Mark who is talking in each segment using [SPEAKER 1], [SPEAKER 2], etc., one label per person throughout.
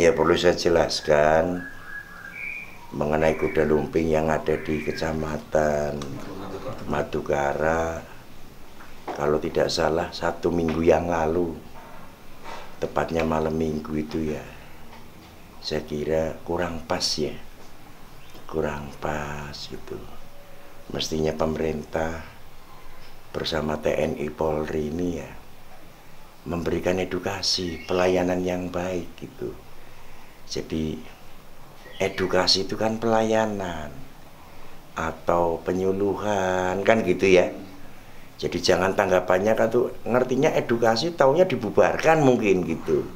[SPEAKER 1] Ya perlu saya jelaskan mengenai kuda lumping yang ada di Kecamatan Madukara. Kalau tidak salah 1 minggu yang lalu, tepatnya malam minggu itu ya, saya kira kurang pas ya, kurang pas gitu. Mestinya pemerintah bersama TNI Polri ini ya memberikan edukasi, pelayanan yang baik gitu. Jadi edukasi itu kan pelayanan atau penyuluhan kan gitu ya. Jadi jangan tanggapannya kan tuh ngertinya edukasi taunya dibubarkan mungkin gitu.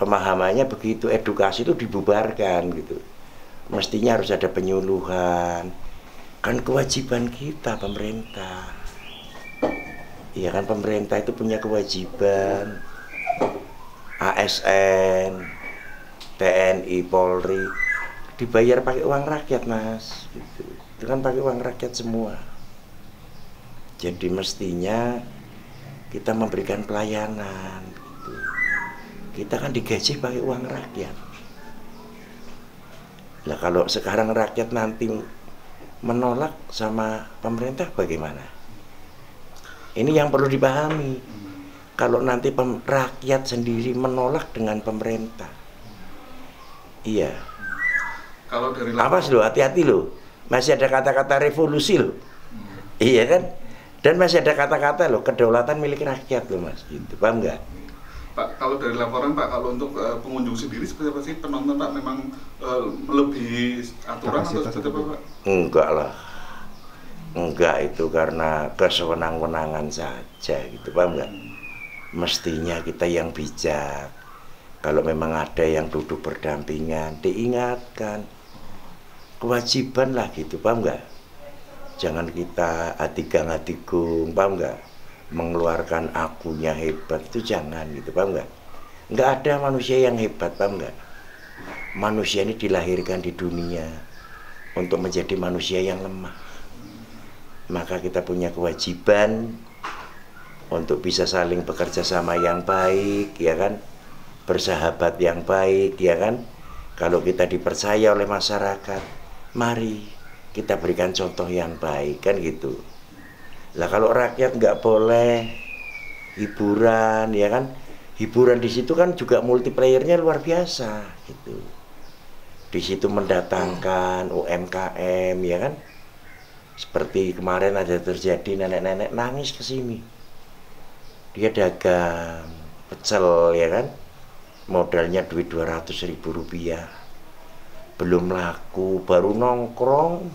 [SPEAKER 1] Pemahamannya begitu, edukasi itu dibubarkan gitu. Mestinya harus ada penyuluhan. Kan kewajiban kita pemerintah. Iya kan pemerintah itu punya kewajiban. ASN, TNI, Polri dibayar pakai uang rakyat mas, gitu. Itu kan pakai uang rakyat semua. Jadi mestinya kita memberikan pelayanan, gitu. Kita kan digaji pakai uang rakyat. Nah kalau sekarang rakyat nanti menolak sama pemerintah bagaimana? Ini yang perlu dipahami. Kalau nanti rakyat sendiri menolak dengan pemerintah, iya.
[SPEAKER 2] Kalau dari
[SPEAKER 1] awas loh, hati-hati loh. Masih ada kata-kata revolusi loh. Iya kan? Dan masih ada kata-kata loh, kedaulatan milik rakyat loh mas. Gitu, paham nggak?
[SPEAKER 2] Pak, kalau dari laporan Pak, kalau untuk pengunjung sendiri seperti apa sih penonton Pak? Memang melebihi aturan atau seperti apa Pak?
[SPEAKER 1] Enggak lah. Enggak, itu karena kesewenang-wenangan saja gitu, paham nggak? Mestinya kita yang bijak. Kalau memang ada yang duduk berdampingan, diingatkan. Kewajiban lah gitu, paham nggak? Jangan kita adigang-adigung, paham nggak? Mengeluarkan akunya hebat, itu jangan gitu, paham nggak? Nggak ada manusia yang hebat, paham nggak? Manusia ini dilahirkan di dunia untuk menjadi manusia yang lemah. Maka kita punya kewajiban untuk bisa saling bekerja sama yang baik, ya kan? Bersahabat yang baik, ya kan? Kalau kita dipercaya oleh masyarakat, mari kita berikan contoh yang baik, kan gitu. Lah kalau rakyat nggak boleh hiburan, ya kan? Hiburan di situ kan juga multiplayernya luar biasa, gitu. Di situ mendatangkan UMKM, ya kan? Seperti kemarin ada terjadi nenek-nenek nangis ke sini. Dia dagang pecel, ya kan? Modalnya duit 200.000 rupiah. Belum laku, baru nongkrong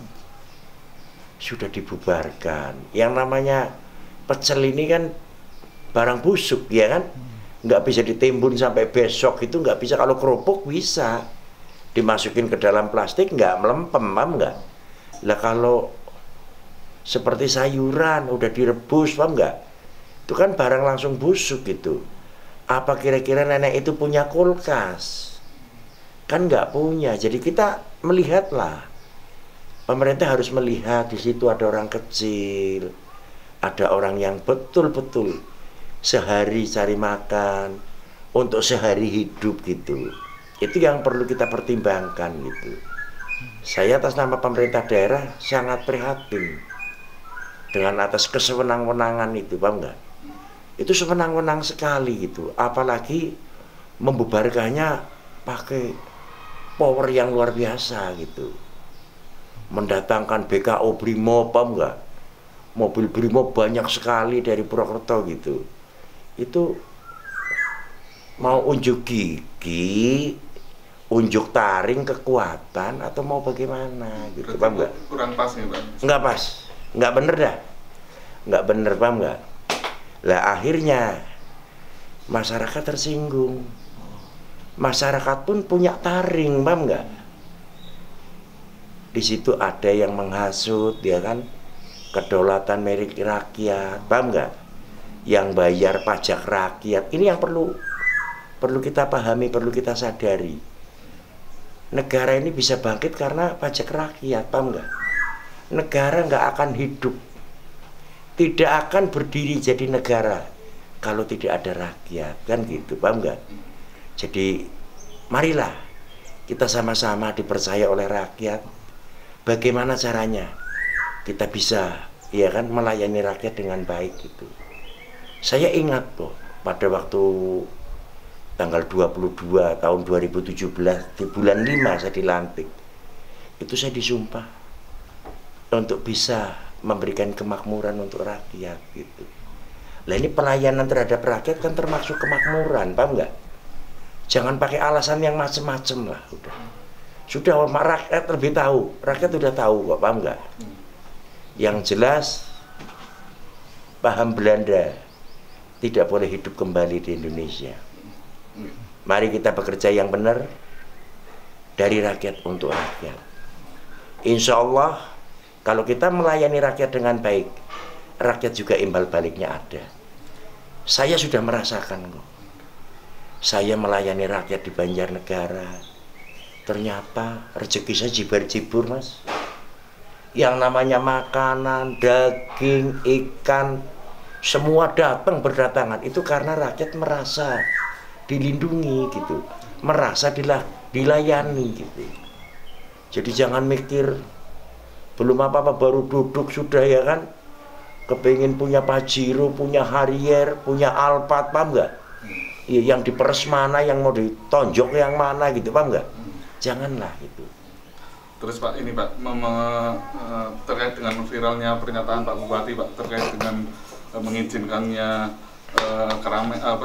[SPEAKER 1] sudah dibubarkan. Yang namanya pecel ini kan barang busuk, ya kan? Nggak bisa ditimbun sampai besok, itu nggak bisa. Kalau kerupuk bisa dimasukin ke dalam plastik, nggak melempem, paham nggak? Lah kalau seperti sayuran udah direbus, paham nggak? Itu kan barang langsung busuk gitu. Apa kira-kira nenek itu punya kulkas? Kan nggak punya. Jadi kita melihatlah, pemerintah harus melihat di situ ada orang kecil, ada orang yang betul-betul sehari cari makan untuk sehari hidup gitu. Itu yang perlu kita pertimbangkan gitu. Saya atas nama pemerintah daerah sangat prihatin dengan atas kesewenang-wenangan itu, paham nggak? Itu sewenang-wenang sekali gitu. Apalagi membubarkannya pakai power yang luar biasa gitu. Mendatangkan BKO Brimob, paham nggak? Mobil Brimob banyak sekali dari Purwokerto gitu. Itu mau unjuk gigi, unjuk taring kekuatan atau mau bagaimana gitu, paham nggak?
[SPEAKER 2] Kurang pas nih Pak.
[SPEAKER 1] Nggak pas, nggak bener dah, nggak bener, paham nggak? Lah akhirnya masyarakat tersinggung. Masyarakat pun punya taring, paham nggak? Di situ ada yang menghasut, ya kan? Kedaulatan milik rakyat, paham nggak? Yang bayar pajak rakyat. Ini yang perlu kita pahami, perlu kita sadari. Negara ini bisa bangkit karena pajak rakyat, paham nggak? Negara nggak akan hidup, tidak akan berdiri jadi negara kalau tidak ada rakyat, kan gitu, paham nggak? Jadi marilah kita sama-sama dipercaya oleh rakyat. Bagaimana caranya kita bisa, ya kan, melayani rakyat dengan baik gitu. Saya ingat tuh pada waktu tanggal 22 tahun 2017 di bulan 5 saya dilantik. Itu saya disumpah untuk bisa memberikan kemakmuran untuk rakyat gitu. Lah ini pelayanan terhadap rakyat kan termasuk kemakmuran, paham nggak? Jangan pakai alasan yang macem-macem lah, udah. Sudah rakyat lebih tahu, rakyat udah tahu kok, paham nggak? Yang jelas paham Belanda tidak boleh hidup kembali di Indonesia. Mari kita bekerja yang benar dari rakyat untuk rakyat. Insya Allah kalau kita melayani rakyat dengan baik, rakyat juga imbal baliknya ada. Saya sudah merasakan kok. Saya melayani rakyat di Banjarnegara, ternyata rezeki saya jibar-jibur, Mas. Yang namanya makanan, daging, ikan, semua datang berdatangan. Itu karena rakyat merasa dilindungi gitu, merasa dilayani gitu. Jadi jangan mikir belum apa-apa baru duduk sudah, ya kan, kepingin punya Pajero, punya Harrier, punya Alphard, paham nggak? Ya, yang diperes mana, yang mau ditonjok yang mana gitu, paham nggak? Janganlah itu.
[SPEAKER 2] Terus Pak, ini Pak, terkait dengan viralnya pernyataan Pak Bupati Pak terkait dengan mengizinkannya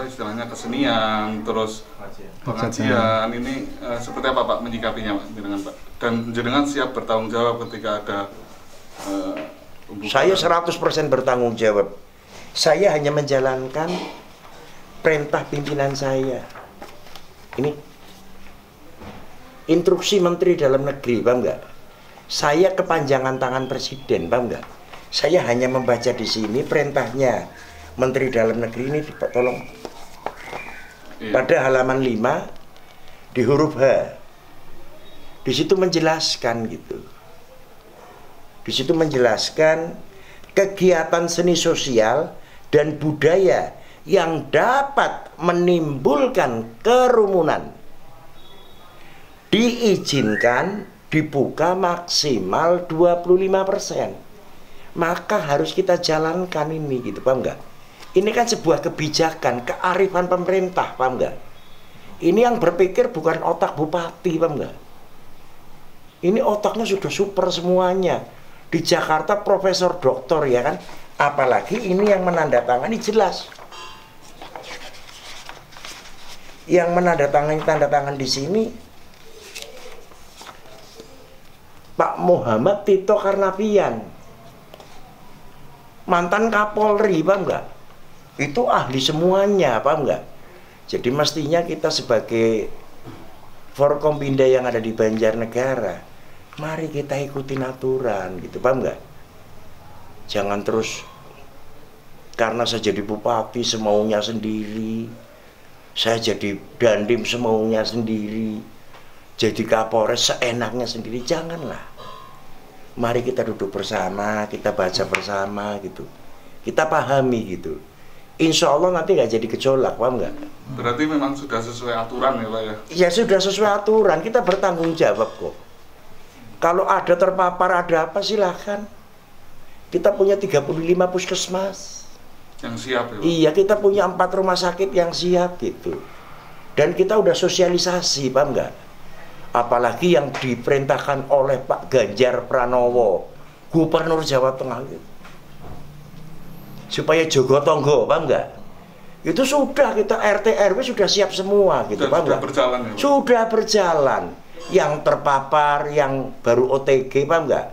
[SPEAKER 2] istilahnya kesenian, terus pengajian, ini seperti apa Pak menyikapinya Pak, jenengan Pak? Dan jenengan siap bertanggung jawab ketika ada
[SPEAKER 1] Saya 100% bertanggung jawab. Saya hanya menjalankan perintah pimpinan saya. Ini instruksi Menteri Dalam Negeri, paham nggak? Saya kepanjangan tangan Presiden, paham nggak? Saya hanya membaca di sini perintahnya Menteri Dalam Negeri ini, tolong. Pada halaman 5 di huruf H. Di situ menjelaskan gitu. Di situ menjelaskan kegiatan seni sosial dan budaya yang dapat menimbulkan kerumunan diizinkan dibuka maksimal 25%. Maka harus kita jalankan ini gitu, paham nggak? Ini kan sebuah kebijakan, kearifan pemerintah, paham nggak? Ini yang berpikir bukan otak bupati, paham nggak? Ini otaknya sudah super semuanya. Di Jakarta profesor doktor, ya kan? Apalagi ini yang menandatangani jelas. Yang menandatangani tanda tangan di sini Pak Muhammad Tito Karnavian, mantan Kapolri, paham nggak? Itu ahli semuanya, paham nggak? Jadi mestinya kita sebagai Forkompinda yang ada di Banjarnegara, mari kita ikutin aturan gitu, paham nggak? Jangan terus karena saya jadi bupati semaunya sendiri, saya jadi dandim semaunya sendiri, jadi Kapolres seenaknya sendiri. Janganlah. Mari kita duduk bersama, kita baca bersama gitu, kita pahami gitu. Insya Allah nanti nggak jadi gejolak, paham nggak?
[SPEAKER 2] Berarti memang sudah sesuai aturan ya Pak ya?
[SPEAKER 1] Ya sudah sesuai aturan, kita bertanggung jawab kok. Kalau ada terpapar, ada apa, silahkan. Kita punya 35 puskesmas
[SPEAKER 2] yang siap ya Pak?
[SPEAKER 1] Iya, kita punya 4 rumah sakit yang siap gitu. Dan kita udah sosialisasi, paham nggak? Apalagi yang diperintahkan oleh Pak Ganjar Pranowo, Gubernur Jawa Tengah gitu, supaya jogo tonggo, paham nggak? Itu sudah, kita RT RW sudah siap semua gitu, paham nggak?
[SPEAKER 2] Sudah berjalan ya Pak?
[SPEAKER 1] Sudah berjalan. Yang terpapar, yang baru OTG, paham nggak?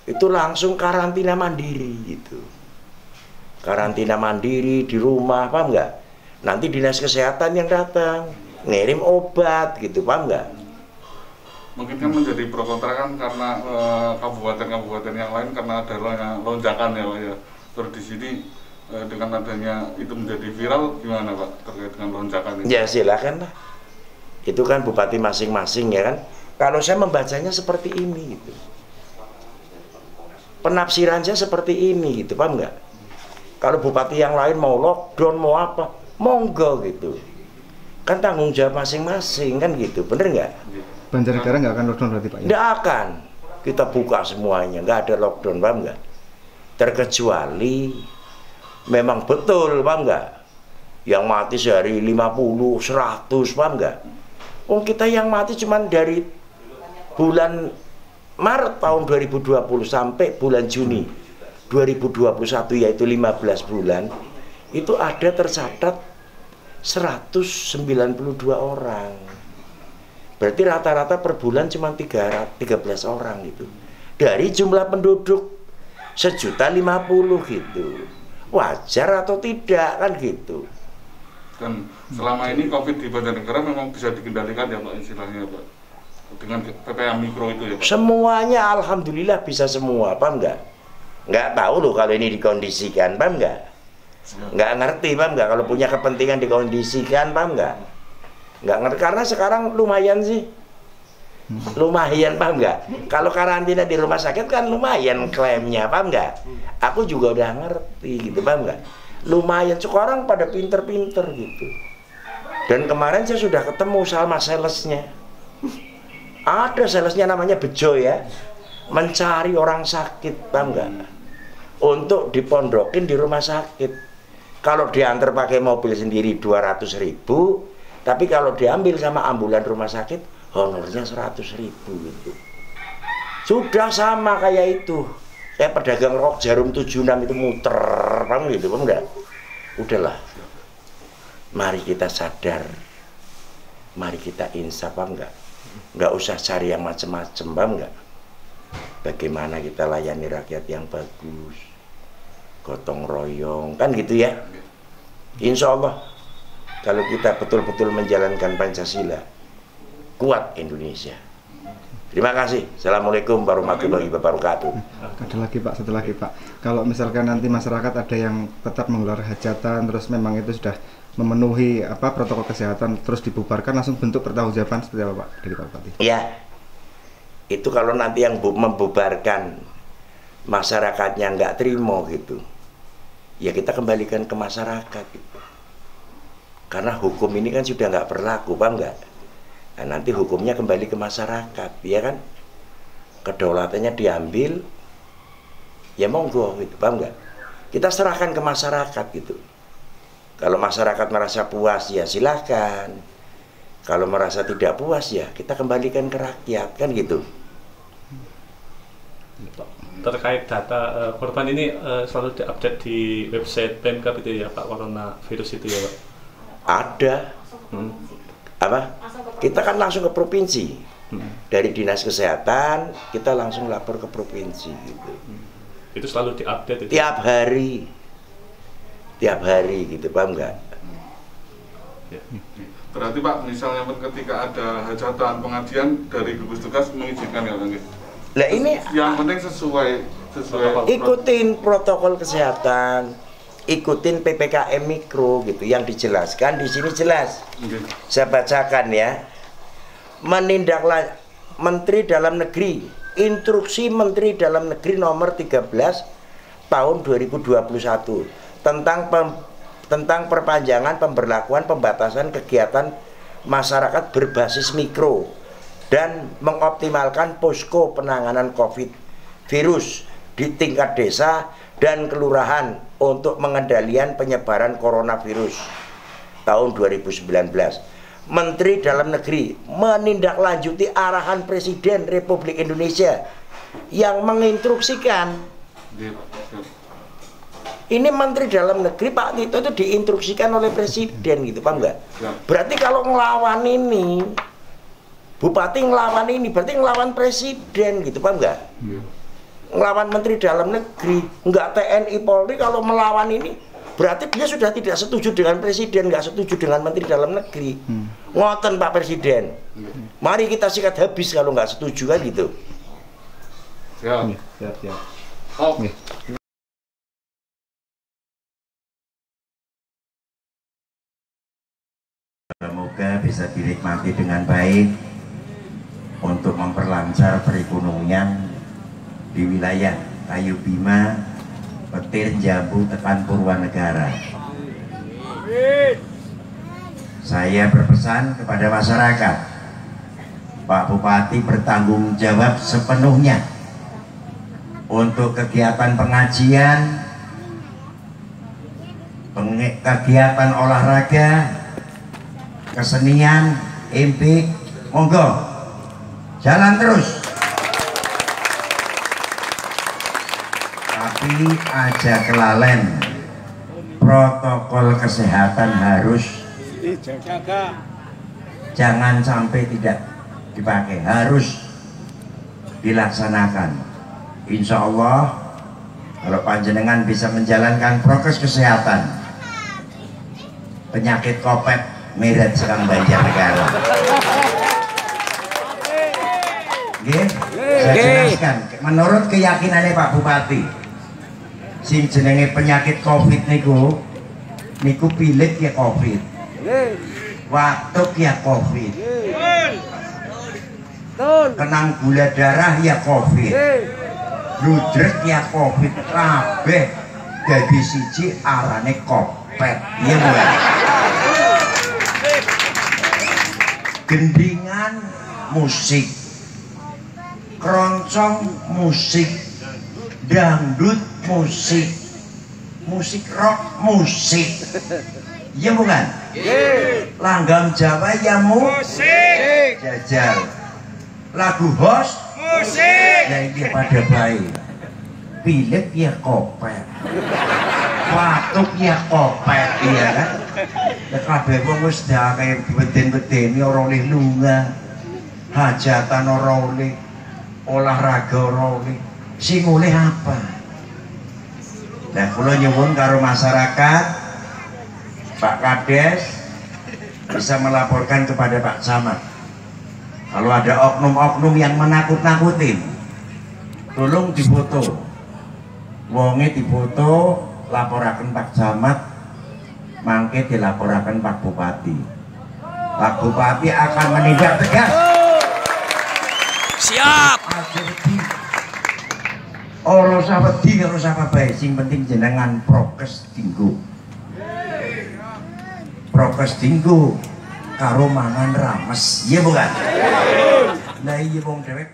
[SPEAKER 1] Itu langsung karantina mandiri gitu. Karantina mandiri di rumah, paham nggak? Nanti dinas kesehatan yang datang ngirim obat gitu, paham nggak?
[SPEAKER 2] Mungkin kan menjadi pro kontra kan karena kabupaten-kabupaten yang lain karena ada lonjakan ya Pak ya. Terus di sini dengan adanya itu menjadi viral, gimana Pak terkait dengan lonjakan itu?
[SPEAKER 1] Ya silakan lah. Itu kan bupati masing-masing, ya kan. Kalau saya membacanya seperti ini gitu. Penafsirannya seperti ini gitu, paham nggak? Kalau bupati yang lain mau lockdown, mau apa, monggo gitu. Kan tanggung jawab masing-masing kan gitu, bener nggak?
[SPEAKER 3] Banjarnegara nggak akan lockdown berarti Pak ya?
[SPEAKER 1] Nggak akan, kita buka semuanya, nggak ada lockdown, paham nggak? Terkecuali memang betul, paham nggak? Yang mati sehari 50, 100, paham nggak? Kita yang mati cuman dari bulan Maret tahun 2020 sampai bulan Juni 2021, yaitu 15 bulan, itu ada tercatat 192 orang. Berarti rata-rata per bulan cuma 13 orang gitu. Dari jumlah penduduk 1.050.000 gitu. Wajar atau tidak kan gitu.
[SPEAKER 2] Dan selama ini COVID di Banjarnegara memang bisa dikendalikan ya Pak, istilahnya Pak, dengan PPKM mikro itu ya Pak?
[SPEAKER 1] Semuanya alhamdulillah bisa semua, paham nggak? Nggak tahu loh kalau ini dikondisikan, paham nggak? Nggak ngerti, paham nggak? Kalau punya kepentingan dikondisikan, paham nggak? Nggak ngerti, karena sekarang lumayan sih. Lumayan, paham nggak? Kalau karantina di rumah sakit kan lumayan klaimnya, paham nggak? Aku juga udah ngerti gitu, paham nggak? Lumayan, sekarang pada pinter-pinter gitu. Dan kemarin saya sudah ketemu sama salesnya. Ada salesnya namanya Bejo ya, mencari orang sakit, paham nggak? Untuk dipondokin di rumah sakit. Kalau diantar pakai mobil sendiri 200.000, tapi kalau diambil sama ambulan rumah sakit honornya 100.000 gitu. Sudah sama kayak itu. Kayak pedagang rok jarum 76 itu muter, paham gitu, paham nggak? Udahlah. Mari kita sadar. Mari kita insaf, paham nggak? Nggak usah cari yang macem-macem, paham nggak? Bagaimana kita layani rakyat yang bagus, gotong royong, kan gitu ya. Insya Allah kalau kita betul-betul menjalankan Pancasila, kuat Indonesia. Terima kasih. Assalamualaikum warahmatullahi wabarakatuh.
[SPEAKER 3] Ada lagi Pak, satu lagi Pak. Kalau misalkan nanti masyarakat ada yang tetap menggelar hajatan, terus memang itu sudah memenuhi protokol kesehatan, terus dibubarkan, langsung bentuk pertanggungjawaban seperti apa Pak dari Pak Bupati?
[SPEAKER 1] Ya, itu kalau nanti yang membubarkan masyarakatnya nggak terima gitu, ya kita kembalikan ke masyarakat gitu. Karena hukum ini kan sudah nggak berlaku, paham nggak? Nah, nanti hukumnya kembali ke masyarakat, ya kan? Kedaulatannya diambil, ya monggo gitu, paham nggak? Kita serahkan ke masyarakat gitu. Kalau masyarakat merasa puas, ya silahkan. Kalau merasa tidak puas, ya kita kembalikan ke rakyat, kan gitu.
[SPEAKER 4] Terkait data korban ini selalu diupdate di website Pemkab itu ya Pak, coronavirus itu ya Pak? Ada. Apa? Kita kan langsung ke provinsi. Dari Dinas Kesehatan kita langsung lapor ke provinsi gitu. Itu selalu diupdate itu? Tiap hari. Tiap hari gitu, paham nggak?
[SPEAKER 2] Berarti Pak, misalnya ketika ada hajatan pengajian dari gugus tugas mengizinkan ya Bang?
[SPEAKER 1] Nah ini
[SPEAKER 2] yang penting sesuai
[SPEAKER 1] ikutin protokol kesehatan, ikutin PPKM mikro gitu yang dijelaskan di sini jelas. Saya bacakan ya. Menteri Dalam Negeri, instruksi Menteri Dalam Negeri nomor 13 tahun 2021 tentang perpanjangan pemberlakuan pembatasan kegiatan masyarakat berbasis mikro dan mengoptimalkan posko penanganan COVID virus di tingkat desa dan kelurahan untuk pengendalian penyebaran coronavirus tahun 2019. Menteri Dalam Negeri menindaklanjuti arahan Presiden Republik Indonesia yang menginstruksikan. Ini Menteri Dalam Negeri Pak Tito itu diinstruksikan oleh Presiden gitu, paham nggak? Berarti kalau ngelawan ini, Bupati ngelawan ini, berarti ngelawan Presiden gitu, paham nggak? Ngelawan Menteri Dalam Negeri, nggak TNI Polri. Kalau melawan ini, berarti dia sudah tidak setuju dengan Presiden, nggak setuju dengan Menteri Dalam Negeri. Ngoten Pak Presiden. Mari kita sikat habis kalau nggak setuju kan gitu.
[SPEAKER 2] Siap.
[SPEAKER 3] Oh.
[SPEAKER 1] Semoga bisa dinikmati dengan baik untuk memperlancar perekonomian di wilayah Kayu Bima, Petir, Jambu, Tepan, Purwanegara.
[SPEAKER 5] Saya berpesan kepada masyarakat, Pak Bupati bertanggung jawab sepenuhnya untuk kegiatan pengajian, kegiatan olahraga, kesenian, empik, monggo jalan terus. Tapi aja kelalen, protokol kesehatan harus dijaga, jangan sampai tidak dipakai, harus dilaksanakan. Insya Allah kalau panjenengan bisa menjalankan prokes kesehatan, penyakit kopet meret sekarang Banjarnegara. Saya jelaskan, menurut keyakinannya Pak Bupati, sing jenenge penyakit COVID niku pilit ya COVID, watuk ya COVID, kenang gula darah ya COVID, ludrek ya COVID, kabeh dadi siji arane kopet. Iya bukan? Gendingan musik, keroncong musik, dangdut musik, musik rock musik, iya bukan? Langgam Jawa ya musik, jajal, lagu host musik, ya ini pada baik, pilek ya kopet, watuk ya kopet, iya kan? Ya kabeh wong wis kaya beden-bedeni ora oleh lunga, hajatan ora oleh, olahraga ora oleh, sing oleh apa? Nah, kula nyuwun karo masyarakat, Pak Kades bisa melaporkan kepada Pak Camat kalau ada oknum-oknum yang menakut-nakutin, tolong difoto, wonge difoto, laporaken Pak Camat, mangke dilaporaken Pak Bupati. Pak Bupati akan menindak tegas.
[SPEAKER 6] Siap.
[SPEAKER 5] Ora usah wedi, ora usah apa-apa, sing penting jenengan prokes dinggo. Prokes dinggo karo mangan rames, iya bukan? Nah iya wong dhewek